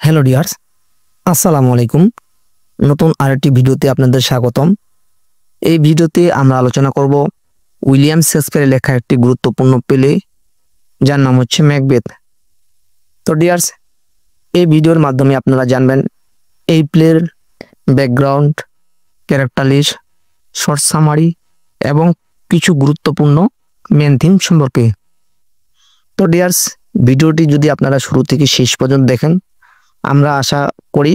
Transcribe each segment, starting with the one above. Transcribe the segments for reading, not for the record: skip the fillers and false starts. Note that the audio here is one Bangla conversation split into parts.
হ্যালো ডিয়ার্স, আসসালামু আলাইকুম। নতুন আরেকটি ভিডিওতে আপনাদের স্বাগতম। এই ভিডিওতে আমরা আলোচনা করব উইলিয়াম শেক্সপিয়ারের লেখা একটি গুরুত্বপূর্ণ প্লে, যার নাম হচ্ছে ম্যাকবেথ। তো ডিয়ার্স, এই ভিডিওর মাধ্যমে আপনারা জানবেন এই প্লের background, character list, short summary এবং কিছু গুরুত্বপূর্ণ মেন থিম সম্পর্কে। তো ডিয়ার্স, ভিডিওটি যদি আপনারা শুরু থেকে শেষ পর্যন্ত দেখেন, আমরা আশা করি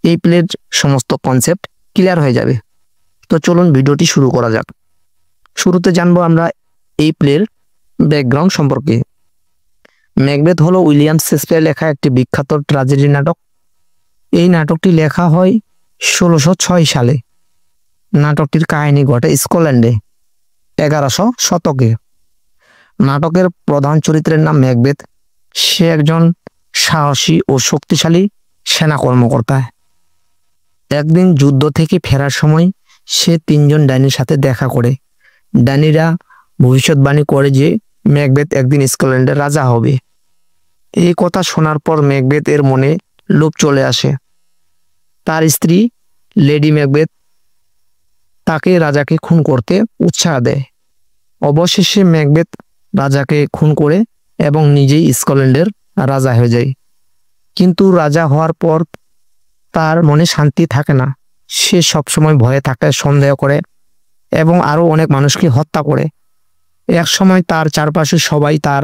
এই প্লের সমস্ত কনসেপ্ট ক্লিয়ার হয়ে যাবে। তো চলুন ভিডিওটি শুরু করা যাক। শুরুতে জানবো আমরা এই প্লের ব্যাকগ্রাউন্ড সম্পর্কে। ম্যাকবেথ হলো উইলিয়াম শেক্সপিয়ার লেখা একটি বিখ্যাত ট্র্যাজেডি নাটক। এই নাটকটি লেখা হয় 1606 সালে। নাটকটির কাহিনী ঘটে স্কটল্যান্ডে 1100 শতকে। নাটকের প্রধান চরিত্রের নাম ম্যাকবেথ। সে একজন সাহসী ও শক্তিশালী সেনা কর্মকর্তা। একদিন যুদ্ধ থেকে ফেরার সময় সে তিনজন ডাইনির সাথে দেখা করে। ডাইনিরা ভবিষ্যৎবাণী করে যে ম্যাকবেথ একদিন স্কটল্যান্ডের রাজা হবে। এই কথা শোনার পর ম্যাকবেথ এর মনে লোভ চলে আসে। তার স্ত্রী লেডি ম্যাকবেথ তাকে রাজাকে খুন করতে উৎসাহ দেয়। অবশেষে ম্যাকবেথ রাজাকে খুন করে এবং নিজেই স্কটল্যান্ডের রাজা হয়ে যায়। কিন্তু রাজা হওয়ার পর তার মনে শান্তি থাকে না। সে সবসময় ভয়ে থাকে, সন্দেহ করে এবং আরো অনেক মানুষকে হত্যা করে। এক সময় তার চারপাশে সবাই তার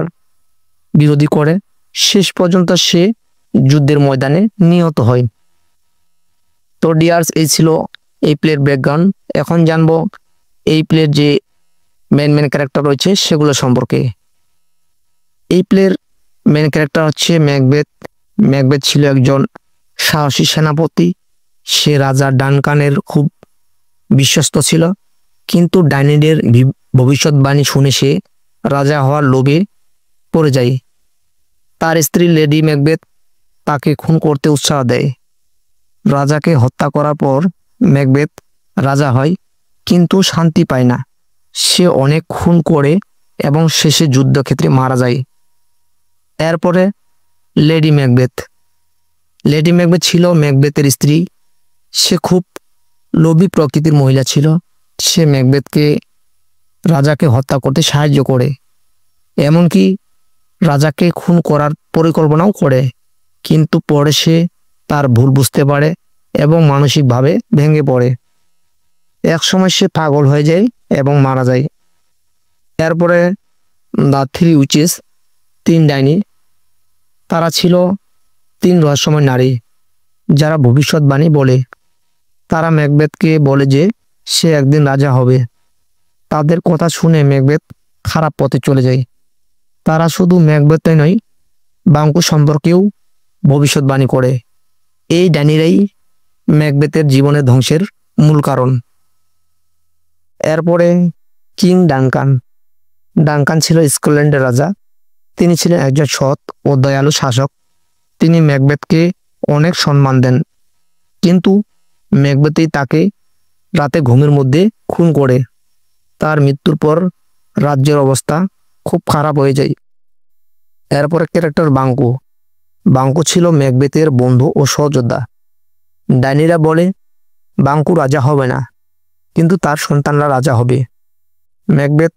বিরোধী করে। শেষ পর্যন্ত সে যুদ্ধের ময়দানে নিহত হয়। তো ডিয়ার্স, এই ছিল এই প্লের ব্যাকগ্রাউন্ড। এখন জানবো এই প্লের যে মেন ক্যারেক্টার রয়েছে সেগুলো সম্পর্কে। এই প্লের মেন ক্যারেক্টার হচ্ছে ম্যাকবেথ। ম্যাকবেথ ছিল একজন সাহসী সেনাপতি। সে রাজা ডানকানের খুব বিশ্বস্ত ছিল, কিন্তু ডাইনিদের ভবিষ্যৎবাণী শুনে সে রাজা হওয়ার লোভে পড়ে যায়। তার স্ত্রী লেডি ম্যাকবেথ তাকে খুন করতে উৎসাহ দেয়। রাজাকে হত্যা করার পর ম্যাকবেথ রাজা হয়, কিন্তু শান্তি পায় না। সে অনেক খুন করে এবং শেষে যুদ্ধক্ষেত্রে মারা যায়। এরপরে লেডি ম্যাকবেথ। লেডি ম্যাকবেথ ছিল ম্যাকবেথের স্ত্রী। সে খুব লোভী প্রকৃতির মহিলা ছিল। সে ম্যাকবেথকে রাজাকে হত্যা করতে সাহায্য করে, এমনকি রাজাকে খুন করার পরিকল্পনাও করে। কিন্তু পরে সে তার ভুল বুঝতে পারে এবং মানসিকভাবে ভেঙে পড়ে। একসময় সে পাগল হয়ে যায় এবং মারা যায়। এরপরে দ্য থ্রি উইচেস, তিন ডাইনি। তারা ছিল তিন রহস্যময় নারী যারা ভবিষ্যৎবাণী বলে। তারা ম্যাকবেথকে বলে যে সে একদিন রাজা হবে। তাদের কথা শুনে ম্যাকবেথ খারাপ পথে চলে যায়। তারা শুধু ম্যাকবেথই নয়, বাঙ্কু সম্পর্কেও ভবিষ্যৎবাণী করে। এই ডাইনিরাই ম্যাকবেথের জীবনের ধ্বংসের মূল কারণ। এরপরে কিং ডানকান। ডানকান ছিল স্কটল্যান্ডের রাজা। তিনি ছিলেন একজন সৎ ও দয়ালু শাসক। তিনি ম্যাকবেথকে অনেক সম্মান দেন, কিন্তু ম্যাকবেথই তাকে রাতে ঘুমের মধ্যে খুন করে। তার মৃত্যুর পর রাজ্যের অবস্থা খুব খারাপ হয়ে যায়। এরপরে ক্যারেক্টার বাঙ্কু। বাঙ্কু ছিল ম্যাকবেথের বন্ধু ও সহযোদ্ধা। ডাইনিরা বলে বাঙ্কু রাজা হবে না, কিন্তু তার সন্তানরা রাজা হবে। ম্যাকবেথ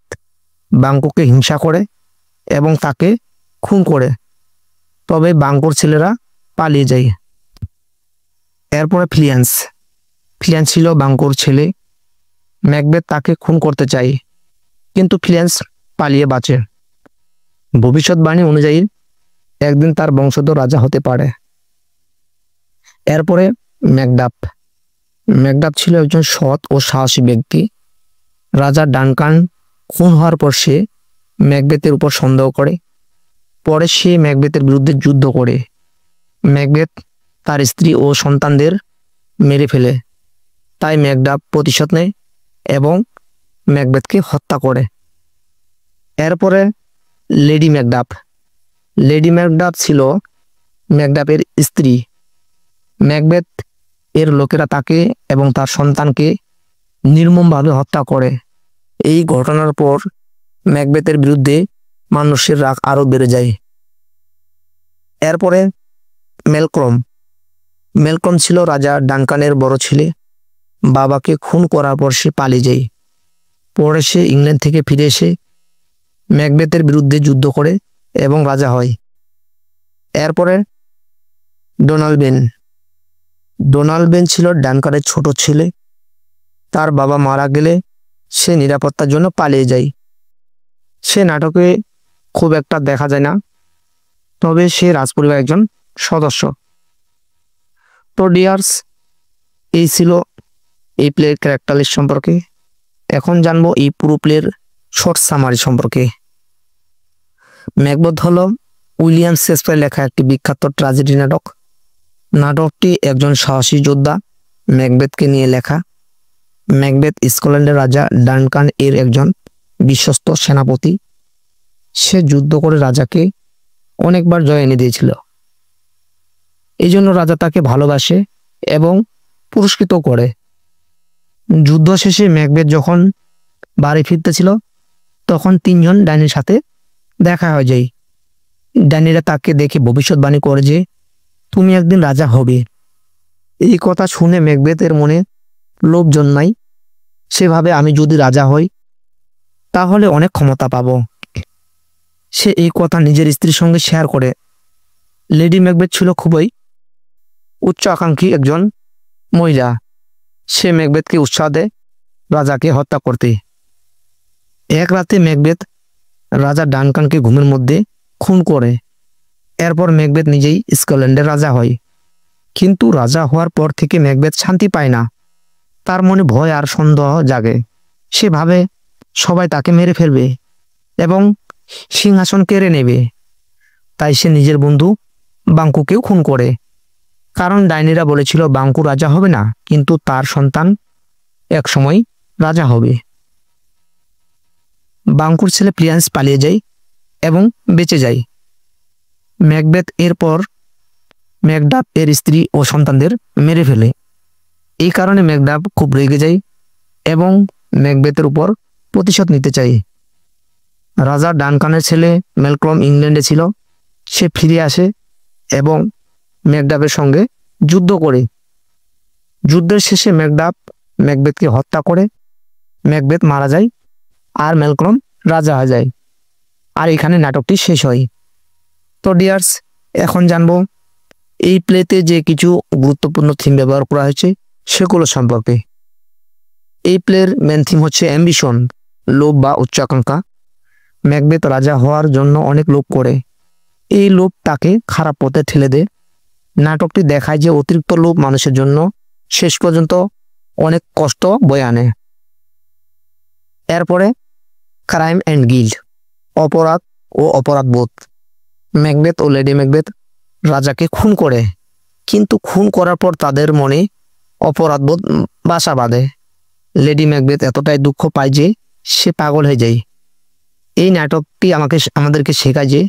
বাঙ্কুকে হিংসা করে এবং তাকে খুন করে, তবে বাঙ্কুর ছেলেরা পালিয়ে যায়। এরপরে ফ্লিয়ান্স। ফ্লিয়ান্স ছিল বাঙ্কুর ছেলে। ম্যাকবেথ তাকে খুন করতে চায়, কিন্তু ফ্লিয়ান্স পালিয়ে বাঁচে। ভবিষ্যৎবাণী অনুযায়ী একদিন তার বংশধর রাজা হতে পারে। এরপরে ম্যাকডাফ। ম্যাকডাফ ছিল একজন সৎ ও সাহসী ব্যক্তি। রাজা ডানকান খুন হওয়ার পর সে ম্যাকবেথের উপর সন্দেহ করে। পরে সে ম্যাকবেথের বিরুদ্ধে যুদ্ধ করে। ম্যাকবেথ তার স্ত্রী ও সন্তানদের মেরে ফেলে। তাই ম্যাকডাফ প্রতিশোধ নেয় এবং ম্যাকবেথকে হত্যা করে। এরপরে লেডি ম্যাকডাফ। লেডি ম্যাকডাফ ছিল ম্যাকডাফের স্ত্রী। ম্যাকবেথ এর লোকেরা তাকে এবং তার সন্তানকে নির্মমভাবে হত্যা করে। এই ঘটনার পর ম্যাকবেথের বিরুদ্ধে মানুষের রাগ আরো বেড়ে যায়। এরপরে ম্যালকম ম্যালকম ছিল রাজা ডানকানের বড় ছেলে। বাবাকে খুন করার পর সে পালিয়ে যায়। পরে সে ইংল্যান্ড থেকে ফিরে এসে ম্যাকবেথের বিরুদ্ধে যুদ্ধ করে এবং রাজা হয়। এরপরে ডোনাল্ড বেন ডোনাল্ড বেন ছিল ডানকানের ছোট ছেলে। তার বাবা মারা গেলে সে নিরাপত্তার জন্য পালিয়ে যায়। সে নাটকে খুব একটা দেখা যায় না, তবে সে রাজপরিবারের একজন সদস্য। তো ডিয়ার্স, এই ছিল এই প্লেয়ের ক্যারেক্টার সম্পর্কে। এখন জানবো এই পুরো প্লেয়ের শর্ট সামারি সম্পর্কে। ম্যাকবেথ হলো উইলিয়াম শেক্সপিয়ারের লেখা একটি বিখ্যাত ট্র্যাজেডি নাটক। নাটকটি একজন সাহসী যোদ্ধা ম্যাকবেথকে নিয়ে লেখা। ম্যাকবেথ স্কটল্যান্ডের রাজা ডানকান এর একজন বিশ্বস্ত সেনাপতি। সে যুদ্ধ করে রাজাকে অনেকবার জয় এনে দিয়েছিল। এই জন্য রাজা তাকে ভালোবাসে এবং পুরস্কৃত করে। যুদ্ধ শেষে ম্যাকবেথ যখন বাড়ি ফিরতেছিল তখন তিনজন ডাইনির সাথে দেখা হয়ে যায়। ডাইনিরা তাকে দেখে ভবিষ্যৎবাণী করে যে তুমি একদিন রাজা হবে। এই কথা শুনে ম্যাকবেথের মনে লোভ জন্মায়। সেভাবে আমি যদি রাজা হই তাহলে অনেক ক্ষমতা পাব। সে এই কথা নিজের স্ত্রীর সঙ্গে শেয়ার করে। লেডি ম্যাকবেথ ছিল খুবই উচ্চ আকাঙ্ক্ষী একজন মহিলা। সে ম্যাকবেথকে উৎসাহ দেয় রাজাকে হত্যা করতে। এক রাতে ম্যাকবেথ রাজা ডানকানকে ঘুমের মধ্যে খুন করে। এরপর ম্যাকবেথ নিজেই স্কটল্যান্ডের রাজা হয়। কিন্তু রাজা হওয়ার পর থেকে ম্যাকবেথ শান্তি পায় না। তার মনে ভয় আর সন্দেহ জাগে। সে ভাবে সবাই তাকে মেরে ফেলবে এবং সিংহাসন কেড়ে নেবে। তাই সে নিজের বন্ধু বাঙ্কুকেও খুন করে। কারণ ডাইনিরা বলেছিল বাঙ্কু রাজা হবে না, কিন্তু তার সন্তান একসময় রাজা হবে। বাঙ্কুর ছেলে প্রিন্স পালিয়ে যায় এবং বেঁচে যায়। ম্যাকবেথ এরপর ম্যাকডাফ এর স্ত্রী ও সন্তানদের মেরে ফেলে। এই কারণে ম্যাকডাফ খুব রেগে যায় এবং ম্যাকবেথের উপর প্রতিশোধ নিতে চায়। রাজা ডানকানের ছেলে ম্যালকম ইংল্যান্ডে ছিল। সে ফিরে আসে এবং ম্যাকডাফের সঙ্গে যুদ্ধ করে। যুদ্ধের শেষে ম্যাকডাফ ম্যাকবেথকে হত্যা করে। ম্যাকবেথ মারা যায় আর ম্যালকম রাজা হয়ে যায়। আর এখানে নাটকটি শেষ হয়। তো ডিয়ার্স, এখন জানবো এই প্লেতে যে কিছু গুরুত্বপূর্ণ থিম ব্যবহার করা হয়েছে সেগুলো সম্পর্কে। এই প্লের মেন থিম হচ্ছে অ্যাম্বিশন, লোভ বা উচ্চাকাঙ্ক্ষা। ম্যাকবেথ রাজা হওয়ার জন্য অনেক লোভ করে। এই লোভ তাকে খারাপ পথে ঠেলে দেয়। নাটকটি দেখায় যে অতিরিক্ত লোভ মানুষের জন্য শেষ পর্যন্ত অনেক কষ্ট বয়ে আনে। এরপরে ক্রাইম অ্যান্ড গিল্ট, অপরাধ ও অপরাধবোধ। ম্যাকবেথ ও লেডি ম্যাকবেথ রাজাকে খুন করে, কিন্তু খুন করার পর তাদের মনে অপরাধবোধ বাসা বাঁধে। লেডি ম্যাকবেথ এতটাই দুঃখ পায় যে সে পাগল হয়ে যায়। এই নাটকটি আমাদেরকে শেখায় যে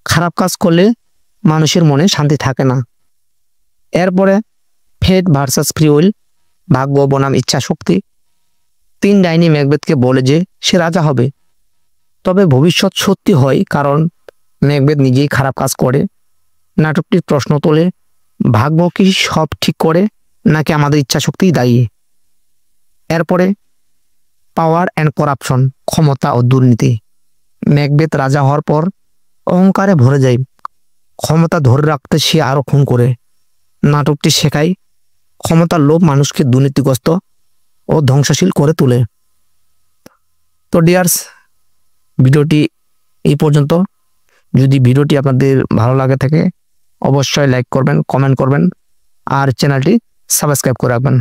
খারাপ কাজ করলে মানুষের মনে শান্তি থাকে না। এরপরে ফেট ভার্সাস ফ্রি উইল, ভাগ্য বনাম ইচ্ছা শক্তি। তিন ডাইনি ম্যাকবেথকে বলে যে সে রাজা হবে, তবে ভবিষ্যৎ সত্যি হয় কারণ ম্যাকবেথ নিজেই খারাপ কাজ করে। নাটকটি প্রশ্ন তোলে, ভাগ্য কি সব ঠিক করে নাকি আমাদের ইচ্ছা শক্তিই দায়ী? এরপরে পাওয়ার অ্যান্ড করাপশন, ক্ষমতা ও দুর্নীতি। ম্যাকবেথ রাজা হওয়ার পর অহংকারে ভরে যায়। ক্ষমতা ধরে রাখতে সে আরো খুন করে। নাটকটি শেখায় ক্ষমতার লোভ মানুষকে দুর্নীতিগ্রস্ত ও ধ্বংসশীল করে তোলে। তো ডিয়ার্স, ভিডিওটি এই পর্যন্ত। যদি ভিডিওটি আপনাদের ভালো লাগে থাকে অবশ্যই লাইক করবেন, কমেন্ট করবেন আর চ্যানেলটি সাবস্ক্রাইব করে রাখবেন।